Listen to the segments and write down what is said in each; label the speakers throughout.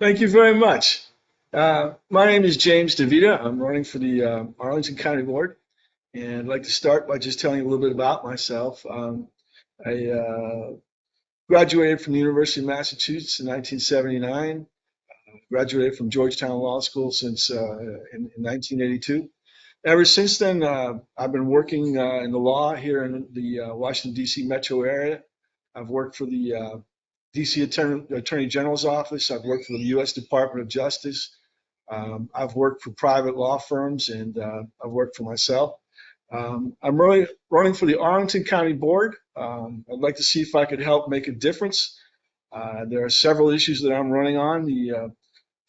Speaker 1: Thank you very much. My name is James DaVita. I'm running for the Arlington County Board, and I'd like to start by just telling you a little bit about myself. I graduated from the University of Massachusetts in 1979. Graduated from Georgetown Law School since in 1982. Ever since then, I've been working in the law here in the Washington, D.C. metro area. I've worked for the D.C. Attorney General's office. I've worked for the U.S. Department of Justice. I've worked for private law firms, and I've worked for myself. I'm really running for the Arlington County Board. I'd like to see if I could help make a difference. There are several issues that I'm running on. The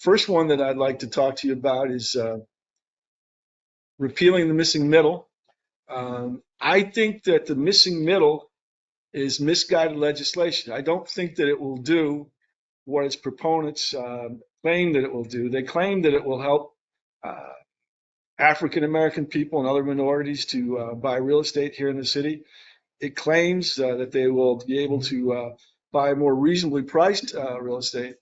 Speaker 1: first one that I'd like to talk to you about is repealing the missing middle. I think that the missing middle is misguided legislation. I don't think that it will do what its proponents claim that it will do. They claim that it will help African American people and other minorities to buy real estate here in the city. It claims that they will be able to buy more reasonably priced real estate.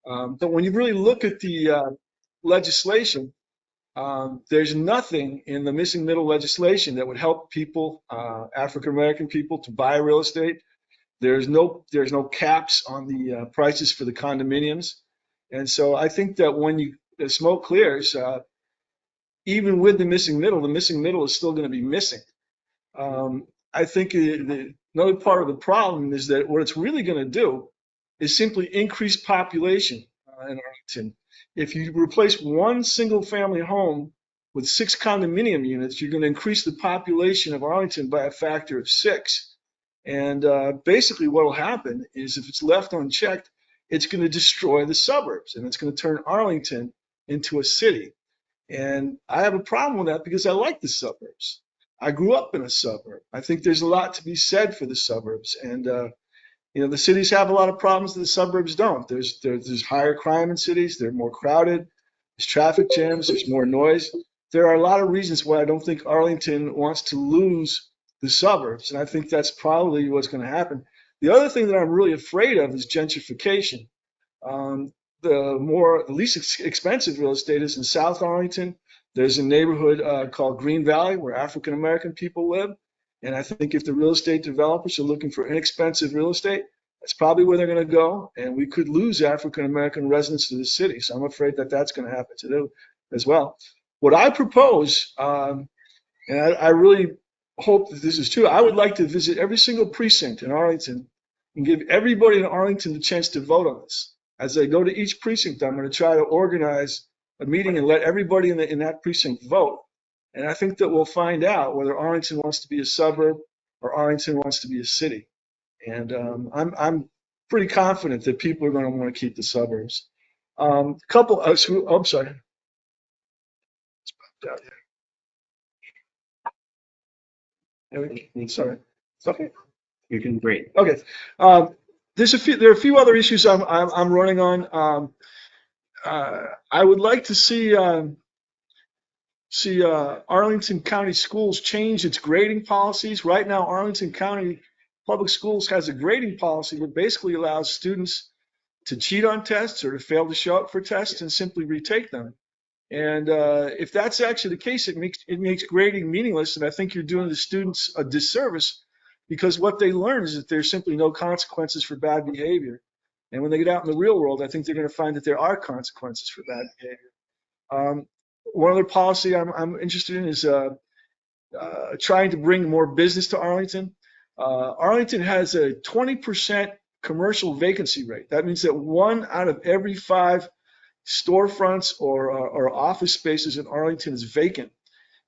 Speaker 1: But when you really look at the legislation, there's nothing in the missing middle legislation that would help people, African American people, to buy real estate. There's no caps on the prices for the condominiums, and so I think that when the smoke clears, even with the missing middle is still going to be missing. I think another part of the problem is that what it's really going to do is simply increase population in Arlington. If you replace one single family home with 6 condominium units, you're going to increase the population of Arlington by a factor of 6. And basically what will happen is if it's left unchecked, it's going to destroy the suburbs and it's going to turn Arlington into a city. And I have a problem with that because I like the suburbs. I grew up in a suburb. I think there's a lot to be said for the suburbs. And the cities have a lot of problems that the suburbs don't. There's higher crime in cities. They're more crowded. There's traffic jams. There's more noise. There are a lot of reasons why I don't think Arlington wants to lose the suburbs, and I think that's probably what's going to happen. The other thing that I'm really afraid of is gentrification. The least expensive real estate is in South Arlington. There's a neighborhood called Green Valley where African American people live. And I think if the real estate developers are looking for inexpensive real estate, that's probably where they're going to go. And we could lose African American residents to the city. So I'm afraid that that's going to happen to them as well. What I propose, and I really hope that this is true, I would like to visit every single precinct in Arlington and give everybody in Arlington the chance to vote on this. As I go to each precinct, I'm going to try to organize a meeting and let everybody in that precinct vote. And I think that we'll find out whether Arlington wants to be a suburb or Arlington wants to be a city. And I'm pretty confident that people are going to want to keep the suburbs. I'm sorry. Sorry. It's okay.
Speaker 2: You're doing great.
Speaker 1: Okay. There are a few other issues I'm running on. I would like to see Arlington County Schools change its grading policies. Right now, Arlington County Public Schools has a grading policy that basically allows students to cheat on tests or to fail to show up for tests and simply retake them. And if that's actually the case, it makes grading meaningless. And I think you're doing the students a disservice because what they learn is that there's simply no consequences for bad behavior. And when they get out in the real world, I think they're going to find that there are consequences for bad behavior. One other policy I'm interested in is trying to bring more business to Arlington. Arlington has a 20% commercial vacancy rate. That means that 1 out of every 5 storefronts or office spaces in Arlington is vacant.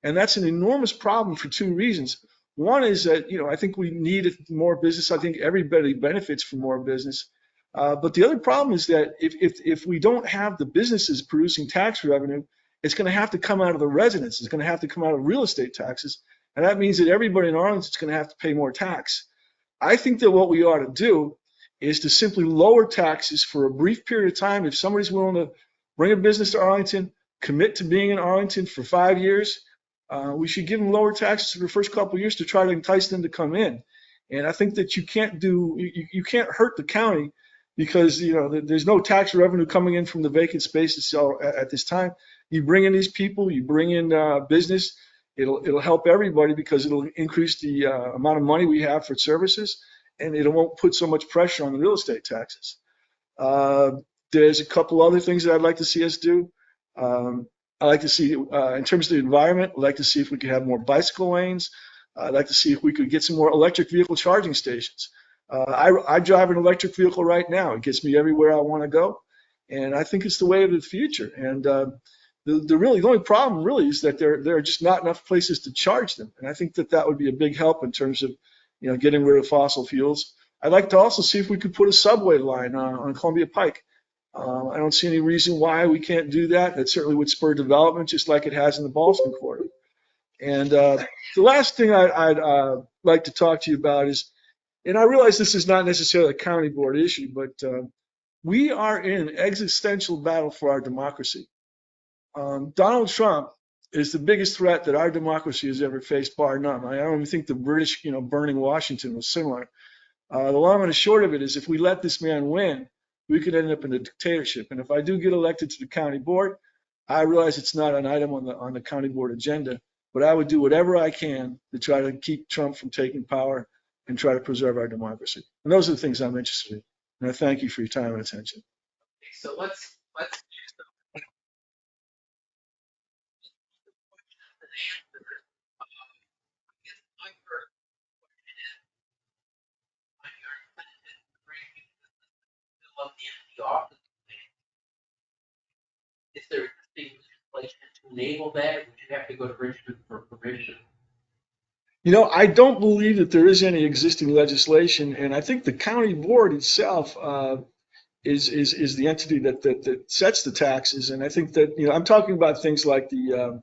Speaker 1: And that's an enormous problem for 2 reasons. One is that, I think we need more business. I think everybody benefits from more business. But the other problem is that if we don't have the businesses producing tax revenue, it's going to have to come out of the residents. It's going to have to come out of real estate taxes. And that means that everybody in Arlington is going to have to pay more tax. I think that what we ought to do is to simply lower taxes for a brief period of time. If somebody's willing to bring a business to Arlington, commit to being in Arlington for 5 years, we should give them lower taxes for the first couple of years to try to entice them to come in. And I think that you can't hurt the county because there's no tax revenue coming in from the vacant spaces. So at this time, you bring in these people, you bring in business. It'll help everybody because it'll increase the amount of money we have for services, and it won't put so much pressure on the real estate taxes. Uh, there's a couple other things that I'd like to see us do. I like to see, in terms of the environment, I'd like to see if we could have more bicycle lanes. I'd like to see if we could get some more electric vehicle charging stations. I drive an electric vehicle right now. It gets me everywhere I want to go, and I think it's the way of the future. And the only problem really is that there are just not enough places to charge them, and I think that would be a big help in terms of getting rid of fossil fuels. I'd like to also see if we could put a subway line on Columbia Pike. I don't see any reason why we can't do that. That certainly would spur development, just like it has in the Ballston Quarter. And the last thing I'd like to talk to you about is, and I realize this is not necessarily a county board issue, but we are in an existential battle for our democracy. Donald Trump is the biggest threat that our democracy has ever faced, bar none. I don't even think the British, burning Washington was similar. The long and the short of it is, if we let this man win, we could end up in a dictatorship. And if I do get elected to the county board, I realize it's not an item on the county board agenda, but I would do whatever I can to try to keep Trump from taking power and try to preserve our democracy. And those are the things I'm interested in. And I thank you for your time and attention.
Speaker 2: So let's my first question is, when you're intended to fill up the empty office space, is there existing legislation to enable that? Would you have to go to Richmond for permission?
Speaker 1: I don't believe that there is any existing legislation, and I think the county board itself is the entity that sets the taxes. And I think that I'm talking about things like the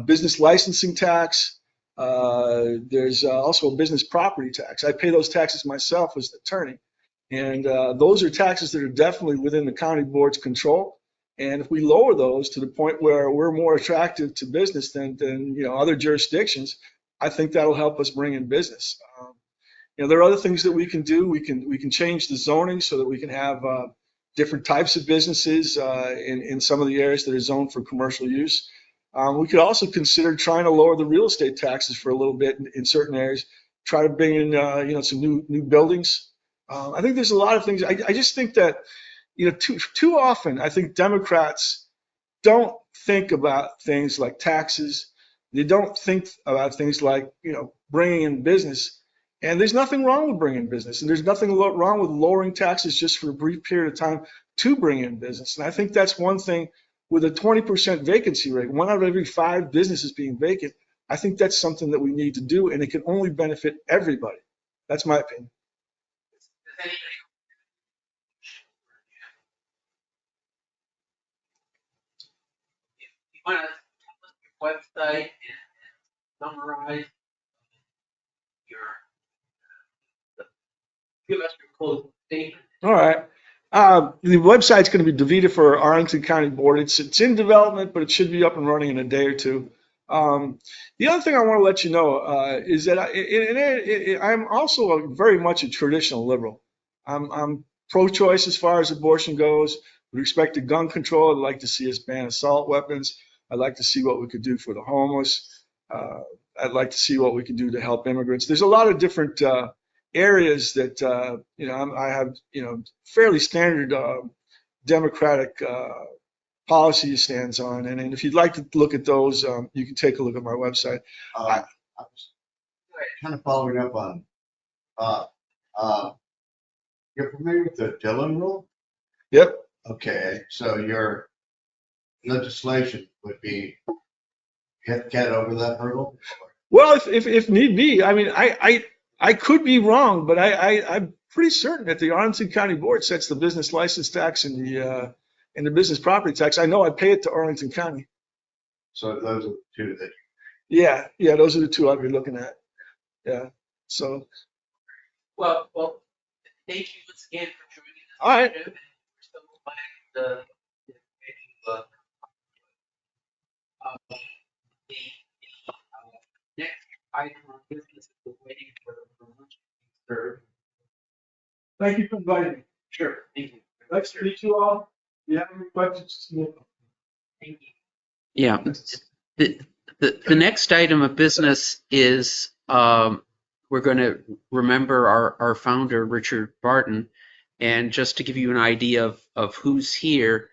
Speaker 1: business licensing tax. There's also a business property tax. I pay those taxes myself as an attorney, and those are taxes that are definitely within the county board's control. And if we lower those to the point where we're more attractive to business than other jurisdictions, I think that'll help us bring in business. There are other things that we can do. We can change the zoning so that we can have different types of businesses in some of the areas that are zoned for commercial use. We could also consider trying to lower the real estate taxes for a little bit in certain areas. Try to bring in some new buildings. I think there's a lot of things. I just think that too often I think Democrats don't think about things like taxes. They don't think about things like bringing in business. And there's nothing wrong with bringing in business, and there's nothing wrong with lowering taxes just for a brief period of time to bring in business. And I think that's one thing with a 20% vacancy rate, 1 out of every 5 businesses being vacant. I think that's something that we need to do, and it can only benefit everybody. That's my opinion.
Speaker 2: Does anybody? If you want to tell us your website and summarize your, give us your closing statement.
Speaker 1: All right. The website's going to be DaVita for Arlington County Board. It's in development, but it should be up and running in a day or two. The other thing I want to let you know is that I'm also very much a traditional liberal. I'm pro-choice as far as abortion goes. With respect to gun control, I'd like to see us ban assault weapons. I'd like to see what we could do for the homeless. I'd like to see what we can do to help immigrants. There's a lot of different areas that I have fairly standard Democratic policy stands on, and if you'd like to look at those, you can take a look at my website.
Speaker 3: I was kind of following up on, you're familiar with the Dillon rule?
Speaker 1: Yep.
Speaker 3: Okay, so your legislation would be get over that hurdle?
Speaker 1: Well, if need be, I mean, I could be wrong, but I'm pretty certain that the Arlington County Board sets the business license tax and the business property tax. I know I pay it to Arlington County.
Speaker 3: So those are the two that.
Speaker 1: Yeah, those are the two I'd be looking at. Yeah. So.
Speaker 2: Well, thank you once again for joining us.
Speaker 1: All right.
Speaker 2: And we're still planning the next item on business is waiting for lunch to be served.
Speaker 1: Thank you for inviting me.
Speaker 2: Sure. Thank you.
Speaker 1: Nice to meet you all. Do you have any questions?
Speaker 2: Thank you.
Speaker 4: Yeah. The next item of business is we're going to remember our founder, Richard Barton. And just to give you an idea of who's here,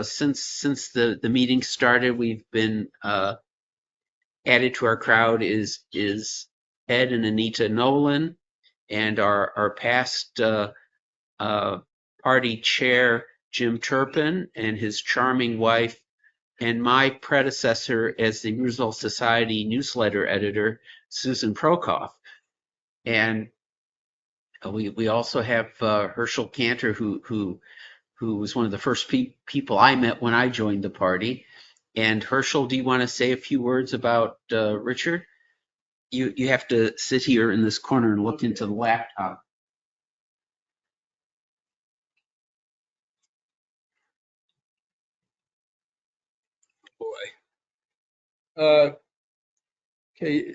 Speaker 4: since the meeting started, we've been added to our crowd is Ed and Anita Nolan, and our past party chair, Jim Turpin, and his charming wife, and my predecessor as the Roosevelt Society newsletter editor, Susan Prokoff. And we also have Herschel Cantor, who was one of the first people I met when I joined the party. And Herschel, do you want to say a few words about Richard? You have to sit here in this corner and look into the laptop.
Speaker 5: Okay.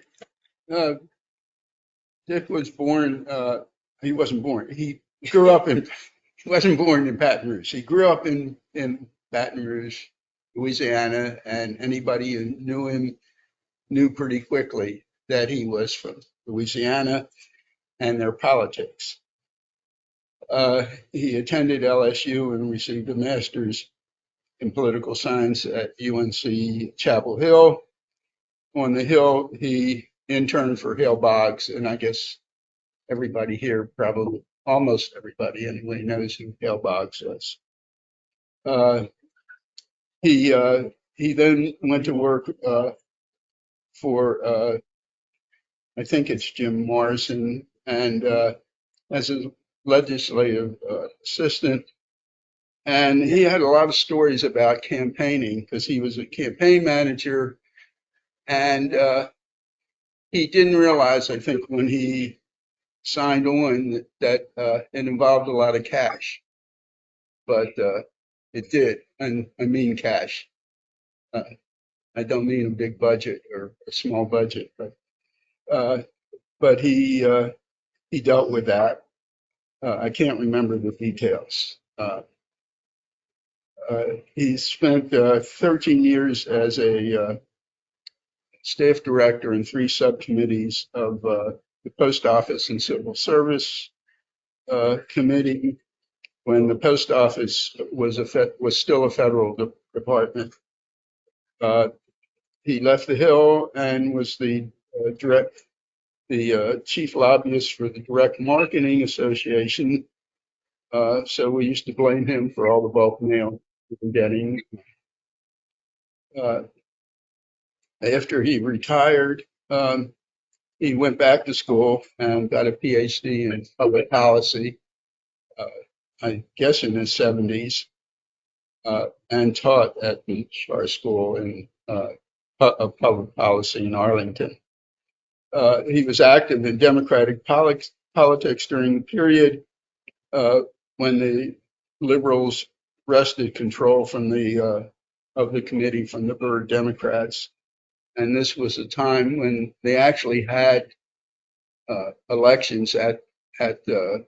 Speaker 5: Dick was born, he wasn't born. He grew up in, he wasn't born in Baton Rouge. He grew up in Baton Rouge, Louisiana, and anybody who knew him knew pretty quickly that he was from Louisiana and their politics. He attended LSU and received a master's in political science at UNC Chapel Hill. On the Hill, he interned for Hale Boggs, and I guess everybody here, probably almost everybody anyway, knows who Hale Boggs was. He then went to work for I think it's Jim Morrison, and as a legislative assistant. And he had a lot of stories about campaigning because he was a campaign manager, and he didn't realize, I think, when he signed on that it involved a lot of cash, but it did, and I mean cash. I don't mean a big budget or a small budget, but he dealt with that. I can't remember the details. He spent 13 years as a staff director in 3 subcommittees of the Post Office and Civil Service Committee when the Post Office was still a federal department. He left the Hill and was the chief lobbyist for the Direct Marketing Association. So we used to blame him for all the bulk mail we were getting. After he retired, he went back to school and got a PhD in public policy, I guess in his 70s, and taught at the Shar School of Public Policy in Arlington. He was active in Democratic politics during the period when the liberals wrested control from of the committee from the Byrd Democrats. And this was a time when they actually had elections at the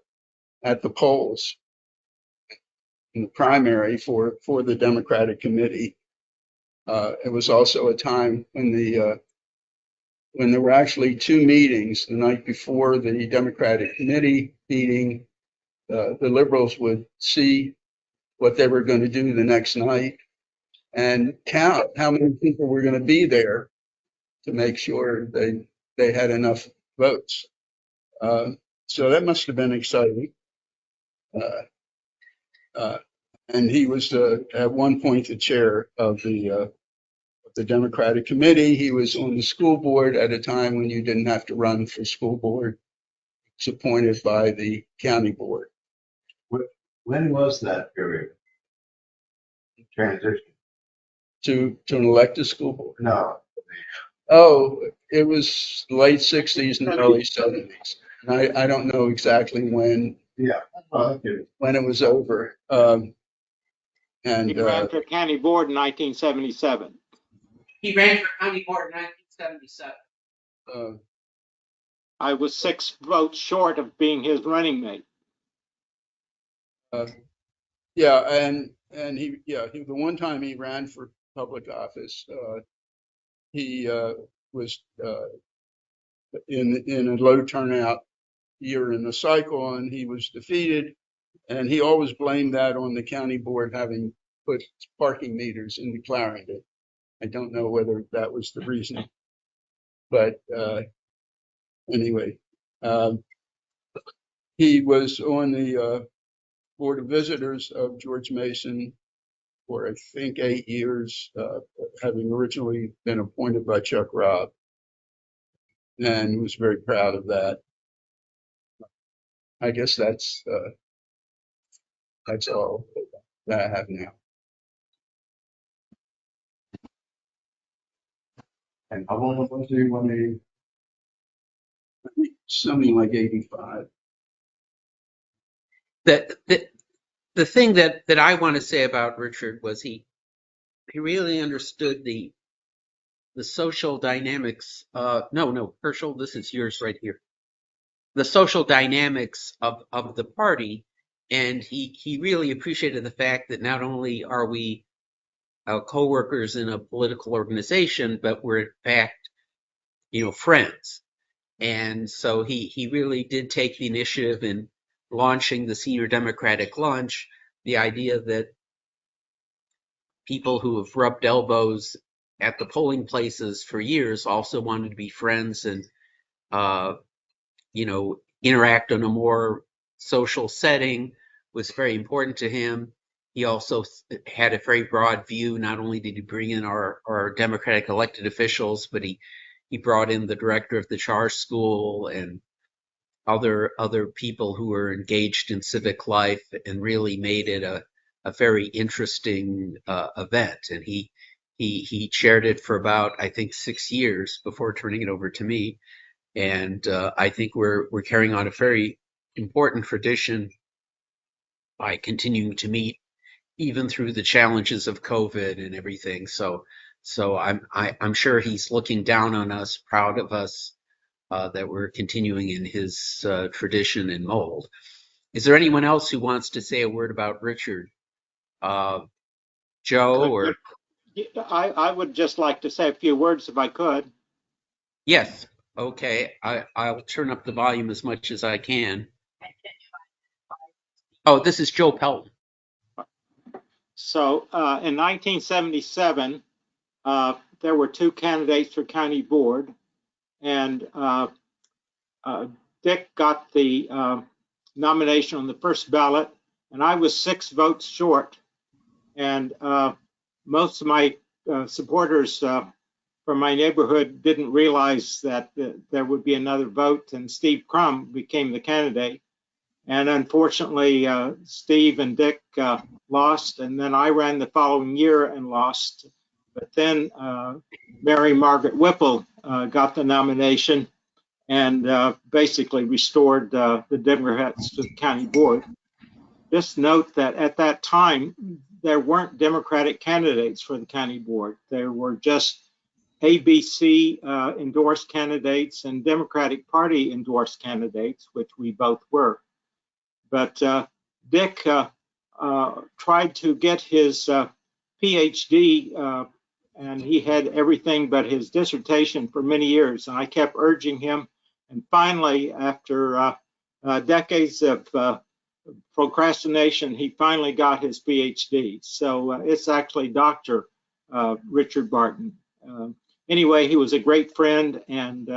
Speaker 5: polls in the primary for the Democratic committee. It was also a time when there were actually 2 meetings the night before the Democratic committee meeting. The liberals would see what they were going to do the next night and count how many people were going to be there to make sure they had enough votes. So that must have been exciting. And he was at one point the chair of the Democratic committee. He was on the school board at a time when you didn't have to run for school board. He was appointed by the county board.
Speaker 3: When was that period? Transition?
Speaker 5: To an elected school board.
Speaker 3: No.
Speaker 5: Oh, it was late 60s and early 70s. And I don't know exactly when.
Speaker 3: Yeah. Okay.
Speaker 5: When it was over.
Speaker 6: He ran for county board in 1977.
Speaker 2: He ran for county board in 1977.
Speaker 6: I was 6 votes short of being his running mate.
Speaker 5: Yeah, and the one time he ran for public office, he was in a low turnout year in the cycle, and he was defeated. And he always blamed that on the county board having put parking meters in Clarendon. I don't know whether that was the reason, but anyway, he was on the Board of Visitors of George Mason for, I think, 8 years, having originally been appointed by Chuck Robb, and was very proud of that. I guess that's all that I have now.
Speaker 3: And how long was he when he?
Speaker 5: I think something like 85.
Speaker 4: The thing that I want to say about Richard was he really understood the social dynamics. No, Herschel, this is yours right here. The social dynamics of the party, and he really appreciated the fact that not only are we co-workers in a political organization, but we're in fact, friends. And so he really did take the initiative in launching the Senior Democratic Lunch, the idea that people who have rubbed elbows at the polling places for years also wanted to be friends and, interact in a more social setting was very important to him. He also had a very broad view. Not only did he bring in our Democratic elected officials, but he brought in the director of the charter school and other people who were engaged in civic life, and really made it a very interesting event. And he chaired it for about, I think, 6 years before turning it over to me. And I think we're carrying on a very important tradition by continuing to meet even through the challenges of COVID and everything. So I'm sure he's looking down on us, proud of us, that we're continuing in his tradition and mold. Is there anyone else who wants to say a word about Richard? Joe or?
Speaker 6: I would just like to say a few words if I could.
Speaker 4: Yes. Okay. I'll turn up the volume as much as I can. Oh, this is Joe Pelton.
Speaker 6: So in 1977, there were 2 candidates for county board, and Dick got the nomination on the first ballot, and I was 6 votes short. And most of my supporters from my neighborhood didn't realize that there would be another vote, and Steve Crum became the candidate. And unfortunately, Steve and Dick lost, and then I ran the following year and lost. But then Mary Margaret Whipple got the nomination and basically restored the Democrats to the county board. Just note that at that time, there weren't Democratic candidates for the county board. There were just ABC endorsed candidates and Democratic Party endorsed candidates, which we both were. But Dick tried to get his PhD, and he had everything but his dissertation for many years. And I kept urging him. And finally, after decades of procrastination, he finally got his PhD. So it's actually Dr. Richard Barton. Anyway, he was a great friend, and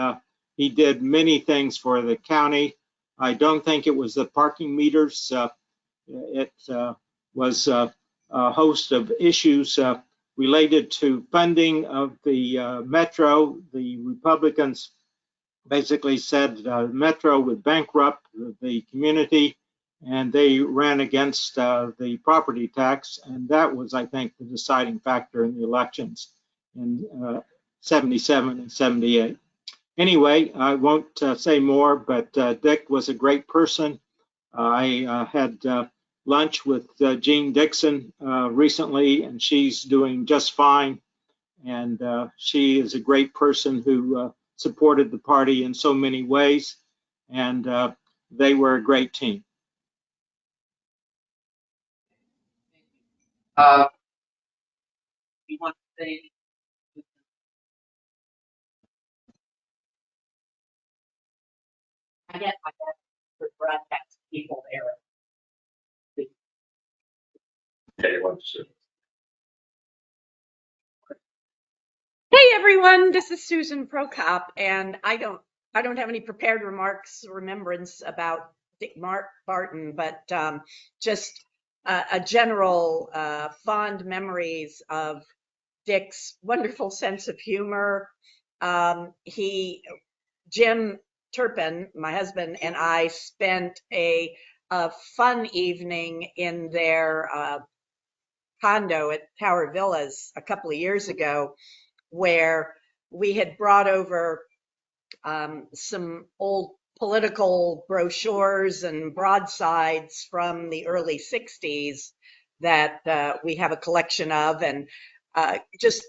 Speaker 6: he did many things for the county. I don't think it was the parking meters. It was a host of issues related to funding of the metro. The Republicans basically said metro would bankrupt the community, and they ran against the property tax. And that was, I think, the deciding factor in the elections in 77 and 78. Anyway, I won't say more, but Dick was a great person. I had lunch with Jean Dixon recently, and she's doing just fine. And she is a great person who supported the party in so many ways. And they were a great team.
Speaker 3: Uh,
Speaker 2: You want to say? I guess for broadcast people there.
Speaker 7: Hey everyone, this is Susan Prokop, and I don't have any prepared remarks or remembrance about Dick Barton, but just a general fond memories of Dick's wonderful sense of humor. Jim Turpin, my husband, and I spent a fun evening in their condo at Tower Villas a couple of years ago, where we had brought over some old political brochures and broadsides from the early 60s that we have a collection of, and just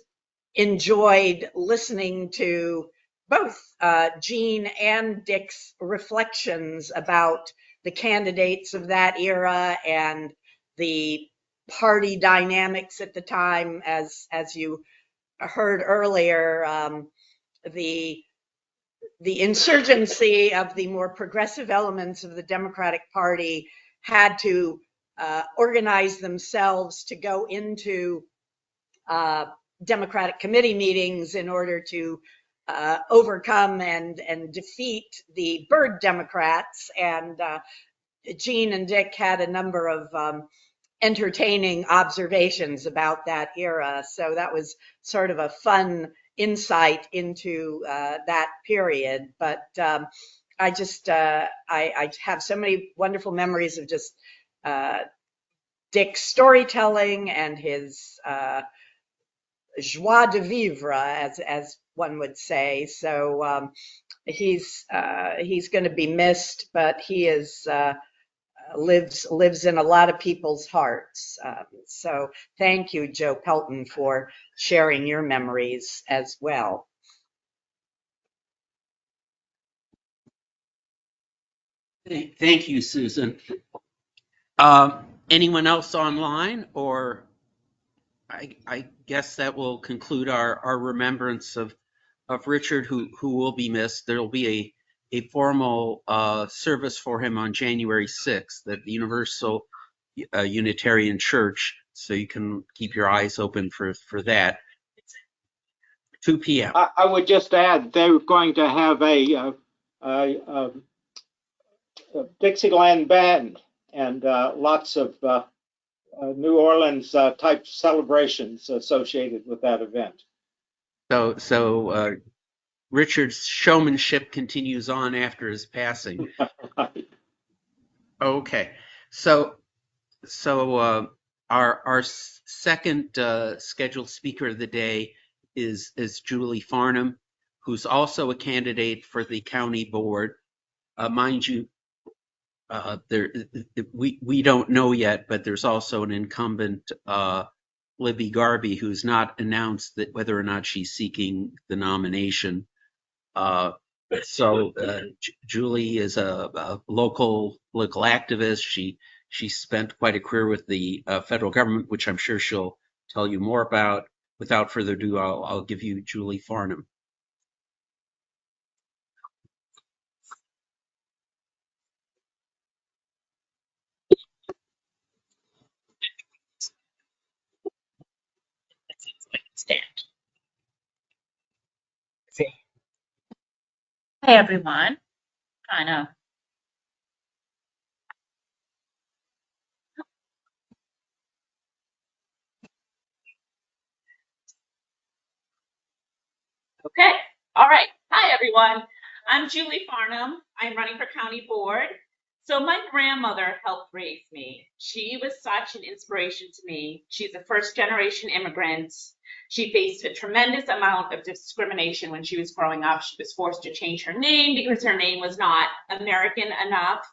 Speaker 7: enjoyed listening to both Gene and Dick's reflections about the candidates of that era and the party dynamics at the time. As you heard earlier, the insurgency of the more progressive elements of the Democratic Party had to organize themselves to go into Democratic committee meetings in order to overcome and defeat the Bird Democrats. And Gene and Dick had a number of entertaining observations about that era. So that was sort of a fun insight into that period. But I just, I have so many wonderful memories of just Dick's storytelling and his joie de vivre, as one would say. So he's going to be missed, but he is lives in a lot of people's hearts. So thank you, Joe Pelton, for sharing your memories as well.
Speaker 4: Thank you, Susan. Anyone else online, or I guess that will conclude our remembrance of Richard, who will be missed. There will be a formal service for him on January 6th at the Universal Unitarian Church, so you can keep your eyes open for that. 2 p.m.
Speaker 6: I would just add they're going to have a Dixieland band and lots of New Orleans type celebrations associated with that event.
Speaker 4: So Richard's showmanship continues on after his passing. Okay, so our second scheduled speaker of the day is Julie Farnam, who's also a candidate for the county board. Mind you, we don't know yet, but there's also an incumbent, Libby Garby, who's not announced that whether or not she's seeking the nomination. So Julie is a local activist. She spent quite a career with the federal government, which I'm sure she'll tell you more about. Without further ado, I'll give you Julie Farnam.
Speaker 8: Hey everyone, kind of. Okay, all right. Hi everyone. I'm Julie Farnam. I'm running for county board. So my grandmother helped raise me. She was such an inspiration to me. She's a first generation immigrant. She faced a tremendous amount of discrimination when she was growing up. She was forced to change her name because her name was not American enough.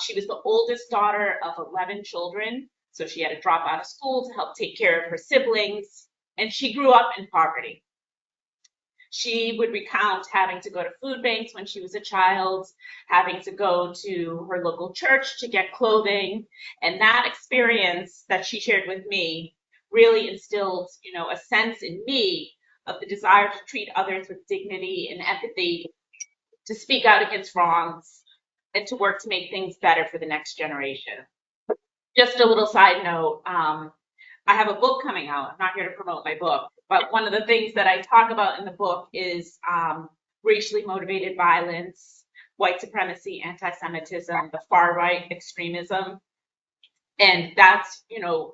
Speaker 8: She was the oldest daughter of 11 children, so she had to drop out of school to help take care of her siblings, and she grew up in poverty. She would recount having to go to food banks when she was a child, having to go to her local church to get clothing. And that experience that she shared with me really instilled, a sense in me of the desire to treat others with dignity and empathy, to speak out against wrongs, and to work to make things better for the next generation. Just a little side note, I have a book coming out. I'm not here to promote my book, but one of the things that I talk about in the book is racially motivated violence, white supremacy, anti-Semitism, the far right extremism. And that's,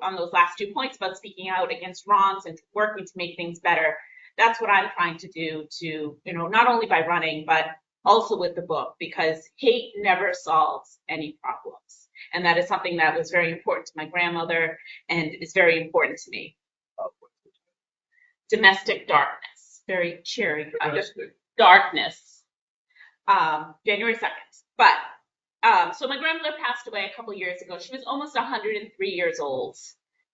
Speaker 8: on those last 2 points about speaking out against wrongs and working to make things better. That's what I'm trying to do to, not only by running, but also with the book, because hate never solves any problems. And that is something that was very important to my grandmother and is very important to me. Domestic darkness, very cheery. Darkness. January 2nd. But so my grandmother passed away a couple years ago. She was almost 103 years old.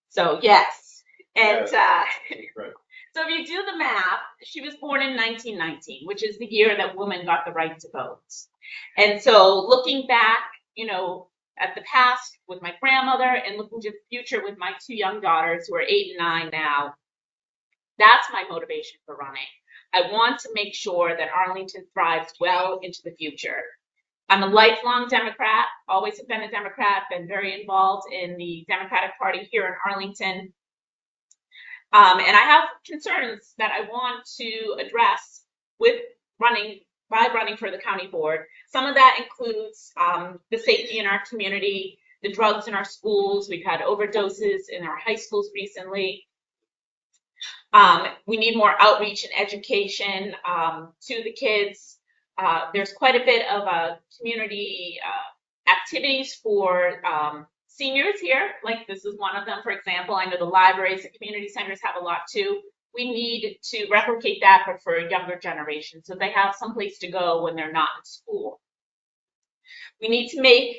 Speaker 8: So yes. And so if you do the math, she was born in 1919, which is the year that women got the right to vote. And so looking back, at the past with my grandmother and looking to the future with my 2 young daughters who are 8 and 9 now, that's my motivation for running. I want to make sure that Arlington thrives well into the future. I'm a lifelong Democrat, always have been a Democrat, been very involved in the Democratic Party here in Arlington. And I have concerns that I want to address by running for the county board. Some of that includes the safety in our community, the drugs in our schools. We've had overdoses in our high schools recently. We need more outreach and education to the kids. There's quite a bit of community activities for seniors here. Like this is one of them, for example. I know the libraries and community centers have a lot too. We need to replicate that, but for a younger generation, so they have some place to go when they're not in school. We need to make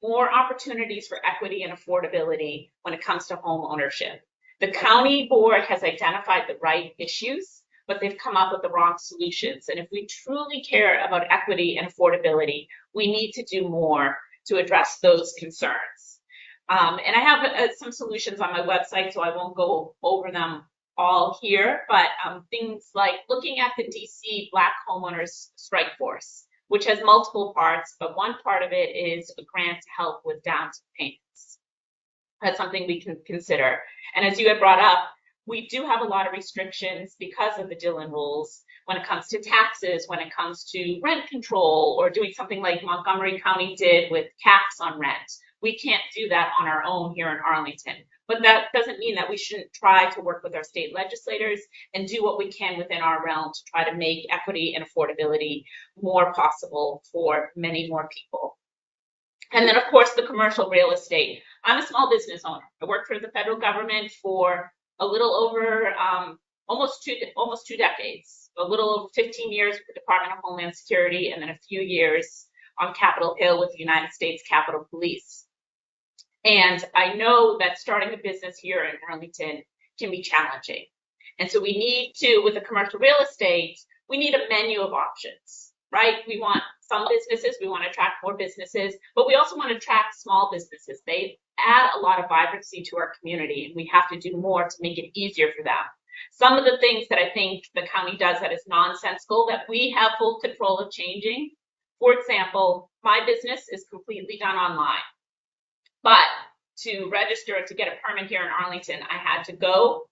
Speaker 8: more opportunities for equity and affordability when it comes to home ownership. The county board has identified the right issues, but they've come up with the wrong solutions. And if we truly care about equity and affordability, we need to do more to address those concerns. And I have some solutions on my website, so I won't go over them all here, but things like looking at the DC Black Homeowners Strike Force, which has multiple parts, but one part of it is a grant to help with down payments. That's something we can consider. And as you had brought up, we do have a lot of restrictions because of the Dillon rules when it comes to taxes, when it comes to rent control, or doing something like Montgomery County did with caps on rent. We can't do that on our own here in Arlington. But that doesn't mean that we shouldn't try to work with our state legislators and do what we can within our realm to try to make equity and affordability more possible for many more people. And then, of course, the commercial real estate. I'm a small business owner. I worked for the federal government for a little over almost two decades, a little over 15 years with the Department of Homeland Security, and then a few years on Capitol Hill with the United States Capitol Police. And I know that starting a business here in Arlington can be challenging. And so we need to, with the commercial real estate, we need a menu of options, right? We want some businesses, we want to attract more businesses, but we also want to attract small businesses. They add a lot of vibrancy to our community, and we have to do more to make it easier for them. Some of the things that I think the county does that is nonsensical that we have full control of changing. For example, my business is completely done online. But to register to get a permit here in Arlington, I had to go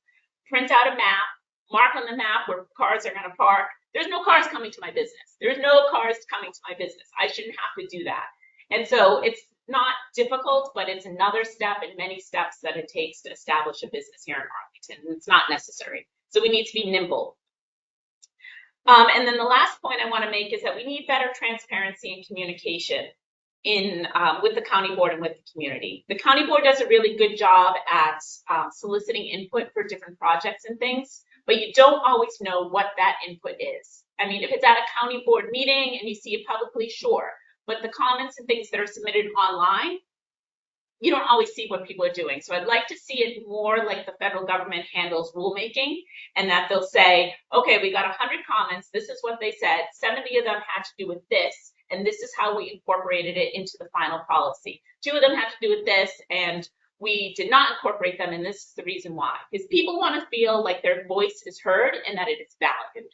Speaker 8: print out a map, mark on the map where cars are going to park. There's no cars coming to my business. There's no cars coming to my business. I shouldn't have to do that. And so it's not difficult, but it's another step in many steps that it takes to establish a business here in Arlington. It's not necessary. So we need to be nimble. And then the last point I want to make is that we need better transparency and communication with the county board and with the community. The county board does a really good job at soliciting input for different projects and things, but you don't always know what that input is. I mean, if it's at a county board meeting and you see it publicly, sure, but the comments and things that are submitted online, you don't always see what people are doing. So I'd like to see it more like the federal government handles rulemaking, and that they'll say, okay, we got 100 comments. This is what they said. 70 of them had to do with this, and this is how we incorporated it into the final policy. 2 of them had to do with this, and we did not incorporate them, and this is the reason why. Because people want to feel like their voice is heard and that it is valued.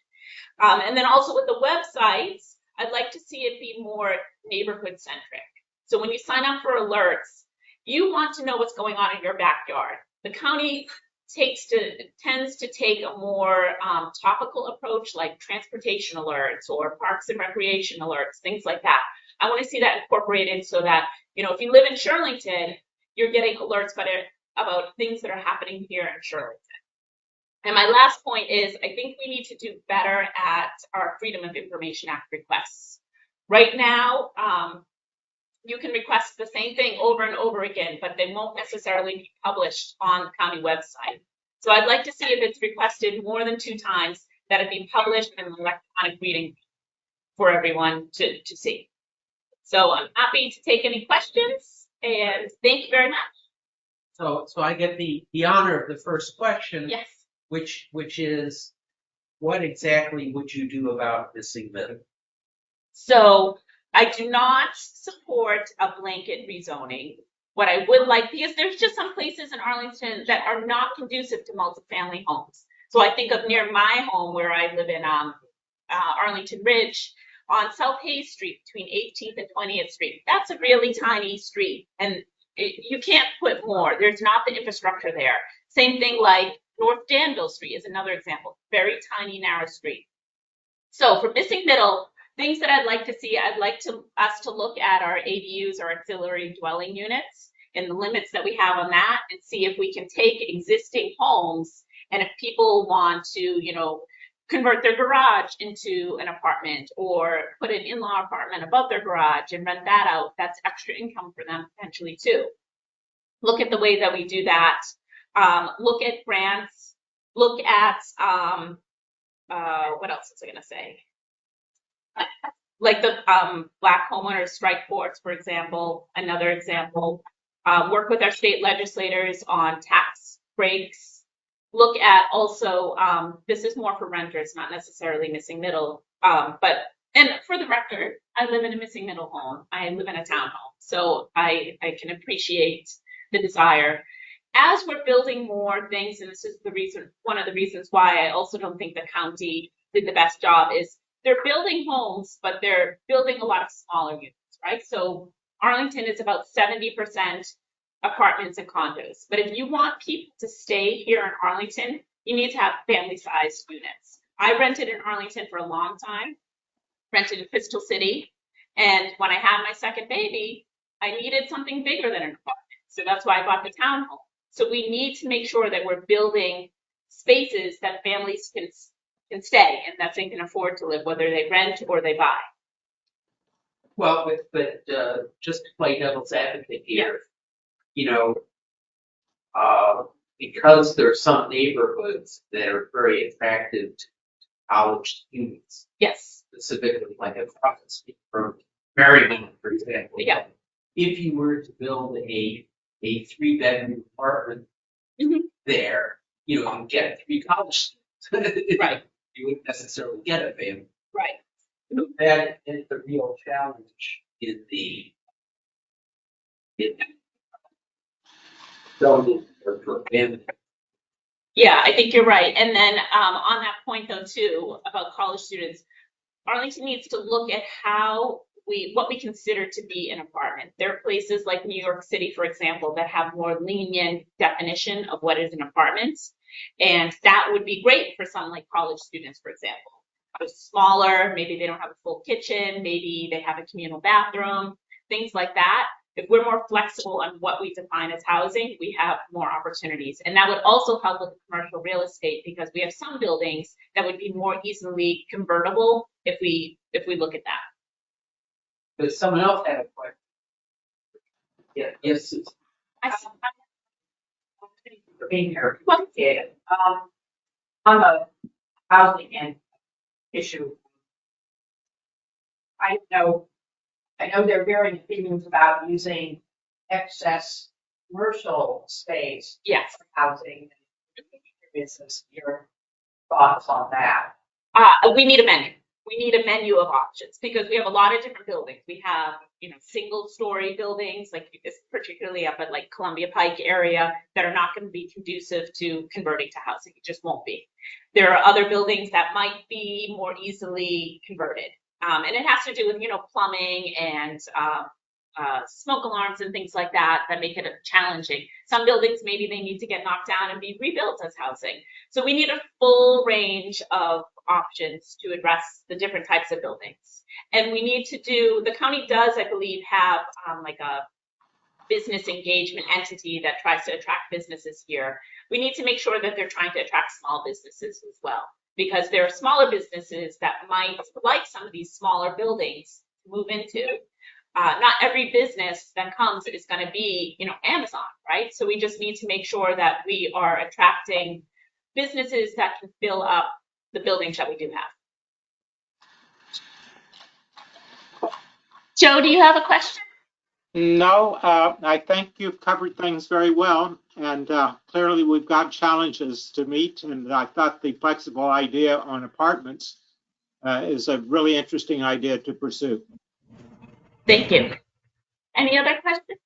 Speaker 8: And then also with the websites, I'd like to see it be more neighborhood centric. So when you sign up for alerts, you want to know what's going on in your backyard. The county tends to take a more topical approach, like transportation alerts or parks and recreation alerts, things like that. I want to see that incorporated so that, if you live in Shirlington, you're getting alerts about things that are happening here in Shirlington. And my last point is, I think we need to do better at our Freedom of Information Act requests. Right now, you can request the same thing over and over again, but they won't necessarily be published on the county website. So I'd like to see, if it's requested more than 2 times, that it be published in an electronic reading for everyone to see. So I'm happy to take any questions, and thank you very much.
Speaker 4: So I get the honor of the first question.
Speaker 8: Yes.
Speaker 4: Which is, what exactly would you do about missing middle?
Speaker 8: So I do not support a blanket rezoning. What I would like, because there's just some places in Arlington that are not conducive to multifamily homes. So I think of near my home, where I live in Arlington Ridge, on South Hayes Street between 18th and 20th Street. That's a really tiny street, and you can't put more. There's not the infrastructure there. Same thing like North Danville Street is another example. Very tiny, narrow street. So for missing middle, things that I'd like to see, I'd like us to look at our ADUs, or auxiliary dwelling units, and the limits that we have on that, and see if we can take existing homes, and if people want to, convert their garage into an apartment, or put an in-law apartment above their garage and rent that out, that's extra income for them potentially too. Look at the way that we do that. Look at grants. Look at, what else was I going to say? Like the Black Homeowners Strike Force, for example, another example. Work with our state legislators on tax breaks. Look at also, this is more for renters, not necessarily missing middle. And for the record, I live in a missing middle home. I live in a townhome. So I can appreciate the desire. As we're building more things, and this is one of the reasons why I also don't think the county did the best job, is they're building homes, but they're building a lot of smaller units, right? So Arlington is about 70% apartments and condos. But if you want people to stay here in Arlington, you need to have family-sized units. I rented in Arlington for a long time, rented in Crystal City, and when I had my second baby, I needed something bigger than an apartment. So that's why I bought the townhome. So we need to make sure that we're building spaces that families can stay and that they can afford to live, whether they rent or they buy.
Speaker 4: Well, but just to play devil's advocate here, because there are some neighborhoods that are very attractive to college students.
Speaker 8: Yes.
Speaker 4: Specifically, like across the street from Maryland, for example.
Speaker 8: Yeah.
Speaker 4: If you were to build a 3-bedroom apartment there, you get 3 college students.
Speaker 8: Right.
Speaker 4: You wouldn't necessarily get a family.
Speaker 8: Right.
Speaker 4: So that is the real challenge in building for family.
Speaker 8: Yeah, I think you're right. And then on that point, though, too, about college students, Arlington needs to look at what we consider to be an apartment. There are places like New York City, for example, that have more lenient definition of what is an apartment. And that would be great for some like college students, for example. They're smaller, maybe they don't have a full kitchen, maybe they have a communal bathroom, things like that. If we're more flexible on what we define as housing, we have more opportunities. And that would also help with commercial real estate, because we have some buildings that would be more easily convertible if we look at that.
Speaker 4: But someone else had a question. Yeah, yes, Susan.
Speaker 9: For being here. On the housing and issue, I know there are varying opinions about using excess commercial space
Speaker 8: Yes.
Speaker 9: for housing. Business, your thoughts on that?
Speaker 8: We need a menu. We need a menu of options because we have a lot of different buildings. We have, single story buildings, like particularly up at like Columbia Pike area, that are not going to be conducive to converting to housing. It just won't be. There are other buildings that might be more easily converted. And it has to do with, plumbing and smoke alarms and things like that make it challenging. Some buildings, maybe they need to get knocked down and be rebuilt as housing. So we need a full range of options to address the different types of buildings. And we need to the county does, I believe, have like a business engagement entity that tries to attract businesses here. We need to make sure that they're trying to attract small businesses as well, because there are smaller businesses that might like some of these smaller buildings to move into. Not every business that comes is going to be, Amazon, right? So we just need to make sure that we are attracting businesses that can fill up the buildings that we do have. Joe, do you have a question?
Speaker 6: No, I think you've covered things very well, and clearly we've got challenges to meet, and I thought the flexible idea on apartments is a really interesting idea to pursue.
Speaker 8: Thank you. Any other questions?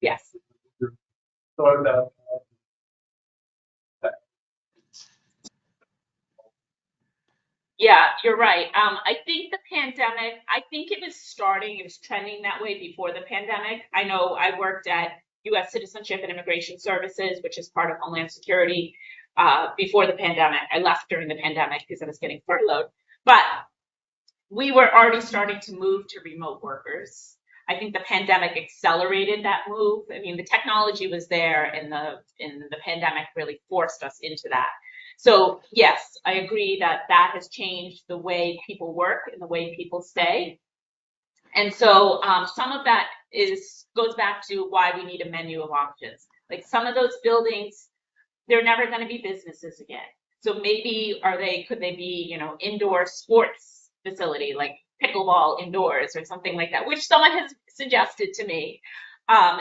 Speaker 8: Yes.
Speaker 10: Thought about
Speaker 8: Yeah, you're right. I think the pandemic, it was trending that way before the pandemic. I know I worked at U.S. Citizenship and Immigration Services, which is part of Homeland Security, before the pandemic. I left during the pandemic because I was getting furloughed. But we were already starting to move to remote workers. I think the pandemic accelerated that move. I mean, the technology was there, and the pandemic really forced us into that. So yes, I agree that has changed the way people work and the way people stay. And so some of that goes back to why we need a menu of options. Like some of those buildings, they're never going to be businesses again. So maybe could they be, indoor sports facility, like pickleball indoors or something like that, which someone has suggested to me.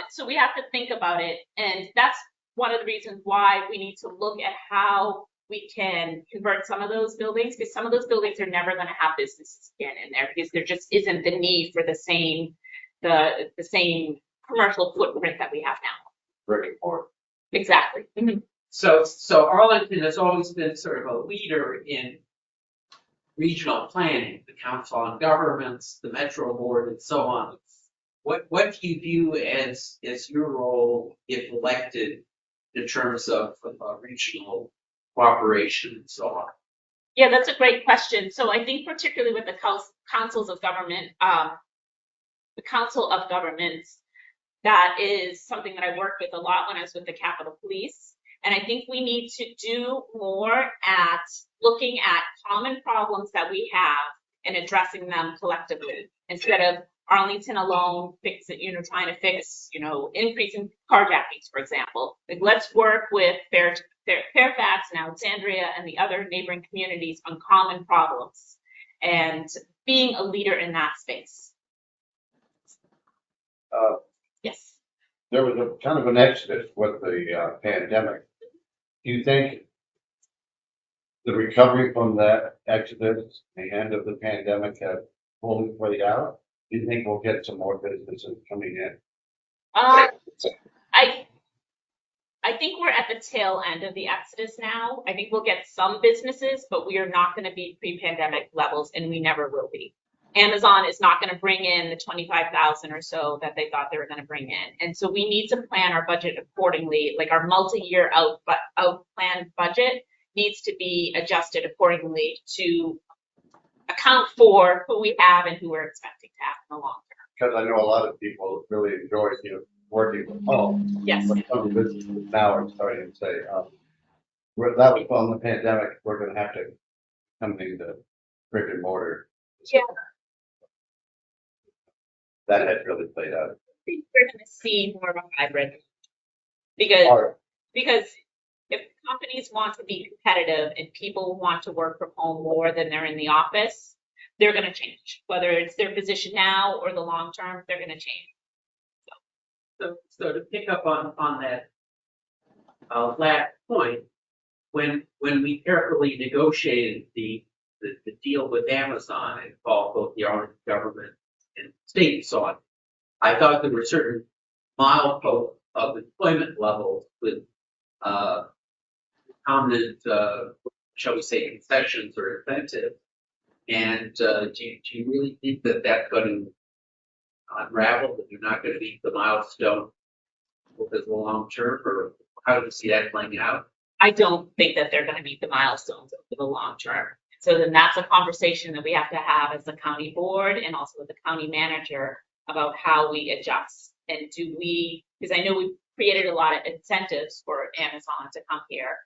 Speaker 8: So we have to think about it. And that's one of the reasons why we need to look at how we can convert some of those buildings, because some of those buildings are never going to have businesses again in there, because there just isn't the need for the same commercial footprint that we have now.
Speaker 10: brick and mortar.
Speaker 8: Exactly. Mm-hmm.
Speaker 4: So Arlington has always been sort of a leader in regional planning, the Council on Governments, the Metro Board, and so on. What do you view as your role, if elected, in terms of regional cooperation and so on?
Speaker 8: Yeah, that's a great question. So I think particularly with the councils of government, the Council of Governments, that is something that I worked with a lot when I was with the Capitol Police. And I think we need to do more at looking at common problems that we have and addressing them collectively, instead of Arlington alone trying to fix, increasing carjackings, for example. Like, let's work with Fairfax and Alexandria and the other neighboring communities on common problems and being a leader in that space. Yes.
Speaker 3: There was a kind of an exodus with the pandemic. Do you think the recovery from that exodus, the end of the pandemic, have fully played out? Do you think we'll get some more businesses coming in?
Speaker 8: I think we're at the tail end of the exodus now. I think we'll get some businesses, but we are not going to be pre-pandemic levels, and we never will be. Amazon is not going to bring in the 25,000 or so that they thought they were going to bring in. And so we need to plan our budget accordingly. Like our multi-year out planned budget needs to be adjusted accordingly to account for who we have and who we're expecting to have in the long term.
Speaker 3: Because I know a lot of people really enjoy, working from home.
Speaker 8: Yes.
Speaker 3: But some businesses now are starting to say, that was on the pandemic, we're going to have to come into brick and mortar.
Speaker 8: Yeah.
Speaker 3: That had really played out.
Speaker 8: I think we're going to see more of a hybrid because if companies want to be competitive and people want to work from home more than they're in the office, they're going to change. Whether it's their position now or the long term, they're going to change.
Speaker 4: So to pick up on that last point, when we carefully negotiated the deal with Amazon and involved both the Orange government and state saw it, I thought there were certain mileposts of employment levels with prominent, shall we say, concessions or incentives. And do you really think that that's going to unravel, that you're not going to meet the milestone over the long term, or how do you see that playing out?
Speaker 8: I don't think that they're going to meet the milestones over the long term. So then that's a conversation that we have to have as the county board and also with the county manager about how we adjust. And do we, because I know we've created a lot of incentives for Amazon to come here.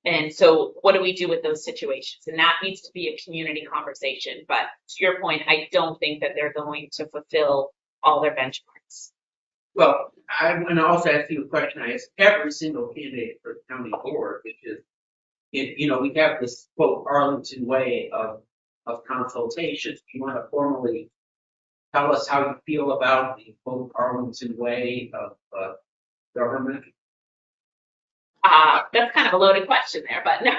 Speaker 8: And so what do we do with those situations? And that needs to be a community conversation. But to your point, I don't think that they're going to fulfill all their benchmarks.
Speaker 4: Well, I want to also ask you a question I ask every single candidate for the county board, which is, we have this quote Arlington way of consultations. Do you want to formally tell us how you feel about the quote Arlington way of government?
Speaker 8: That's kind of a loaded question there, but no.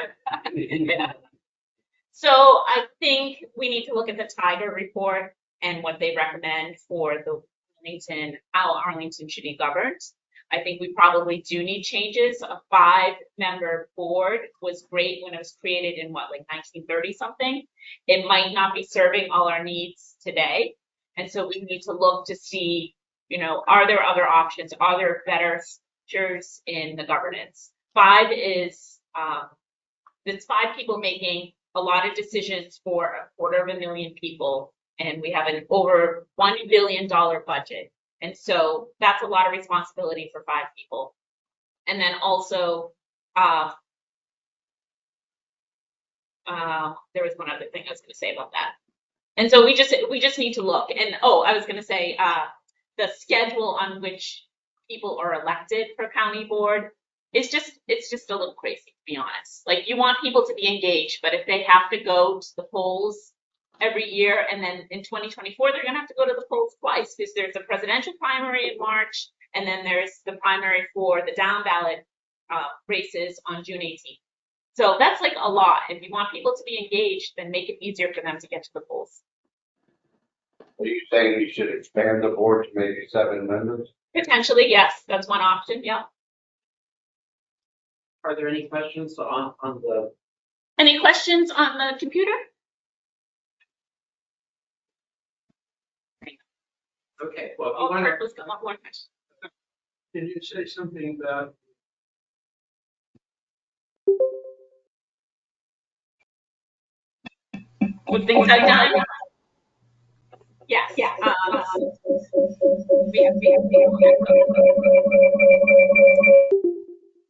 Speaker 8: So I think we need to look at the Tiger report and what they recommend for the Arlington, how Arlington should be governed. I think we probably do need changes. A 5-member board was great when it was created in 1930 something. It might not be serving all our needs today. And so we need to look to see, are there other options? Are there better structures in the governance? 5 is, it's 5 people making a lot of decisions for 250,000 people. And we have an over $1 billion budget. And so that's a lot of responsibility for 5 people. And then also, there was one other thing I was going to say about that. And so we just need to look. And I was going to say the schedule on which people are elected for county board it's just a little crazy, to be honest. Like, you want people to be engaged, but if they have to go to the polls every year, and then in 2024 they're going to have to go to the polls twice because there's a presidential primary in March, and then there's the primary for the down ballot races on June 18th. So that's like a lot. If you want people to be engaged, then make it easier for them to get to the polls.
Speaker 3: Are you saying you should expand the board to maybe 7 members?
Speaker 8: Potentially, yes. That's one option. Yeah.
Speaker 4: Are there any questions on the?
Speaker 8: Any questions on the computer?
Speaker 4: Okay. Well,
Speaker 8: let's come up one question.
Speaker 10: Can you say something about?
Speaker 8: What things I've done? Yes. Yeah.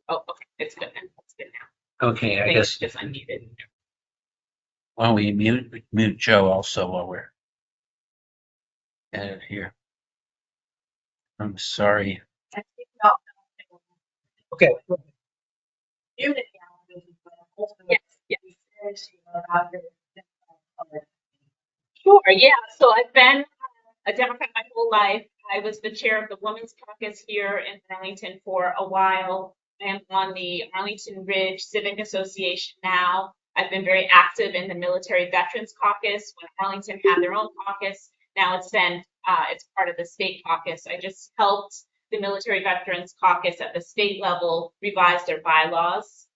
Speaker 8: Oh, okay. It's good now. It's good now.
Speaker 4: Okay, I guess
Speaker 8: just unmuted.
Speaker 4: Why don't we mute Joe also while we're at it here? I'm sorry.
Speaker 9: Okay.
Speaker 8: Yes. Sure. Yeah. So I've been a Democrat my whole life. I was the chair of the Women's Caucus here in Arlington for a while. I am on the Arlington Ridge Civic Association now. I've been very active in the Military Veterans Caucus when Arlington had their own caucus. Now it's part of the state caucus. I just helped the Military Veterans Caucus at the state level revise their bylaws.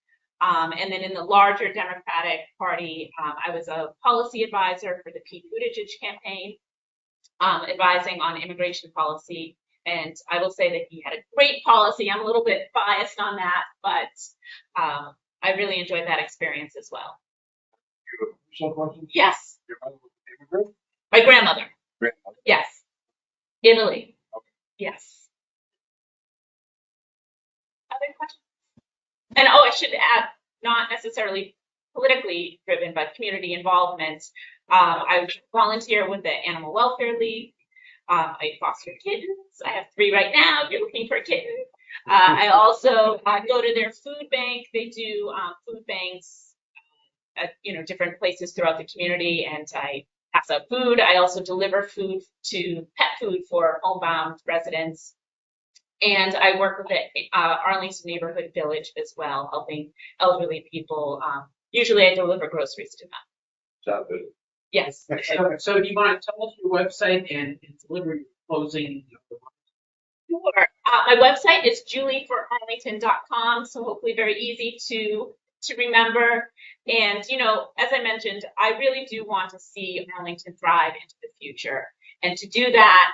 Speaker 8: And then in the larger Democratic Party, I was a policy advisor for the Pete Buttigieg campaign, advising on immigration policy. And I will say that he had a great policy. I'm a little bit biased on that, but I really enjoyed that experience as well. Yes.
Speaker 10: Your mother was an immigrant?
Speaker 8: My grandmother.
Speaker 10: Grandmother.
Speaker 8: Yes. Italy.
Speaker 10: Okay.
Speaker 8: Yes. Other questions? And I should add, not necessarily politically driven, but community involvement. I volunteer with the Animal Welfare League. I foster kittens. I have 3 right now. If you're looking for a kitten. I also go to their food bank. They do food banks at different places throughout the community, and I pass out food. I also deliver food to pet food for homebound residents. And I work with the Arlington Neighborhood Village as well, helping elderly people. Usually I deliver groceries to them.
Speaker 3: Sound good.
Speaker 8: Yes.
Speaker 2: So do you want to tell us your website and deliver your closing?
Speaker 8: Sure. My website is julieforarlington.com, so hopefully very easy to remember. And, as I mentioned, I really do want to see Arlington thrive into the future. And to do that,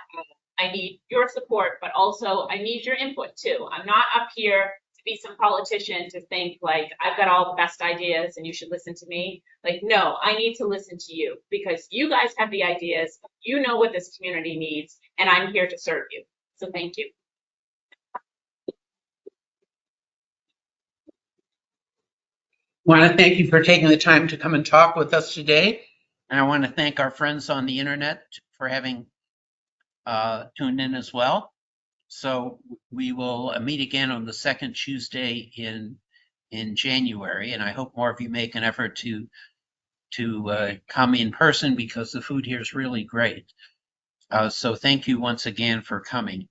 Speaker 8: I need your support, but also I need your input too. I'm not up here to be some politician to think like I've got all the best ideas and you should listen to me. Like, no, I need to listen to you because you guys have the ideas. You know what this community needs, and I'm here to serve you. So thank you.
Speaker 4: Want to thank you for taking the time to come and talk with us today. And I want to thank our friends on the internet for having tuned in as well. So we will meet again on the second Tuesday in January, and I hope more of you make an effort to come in person because the food here is really great. So thank you once again for coming.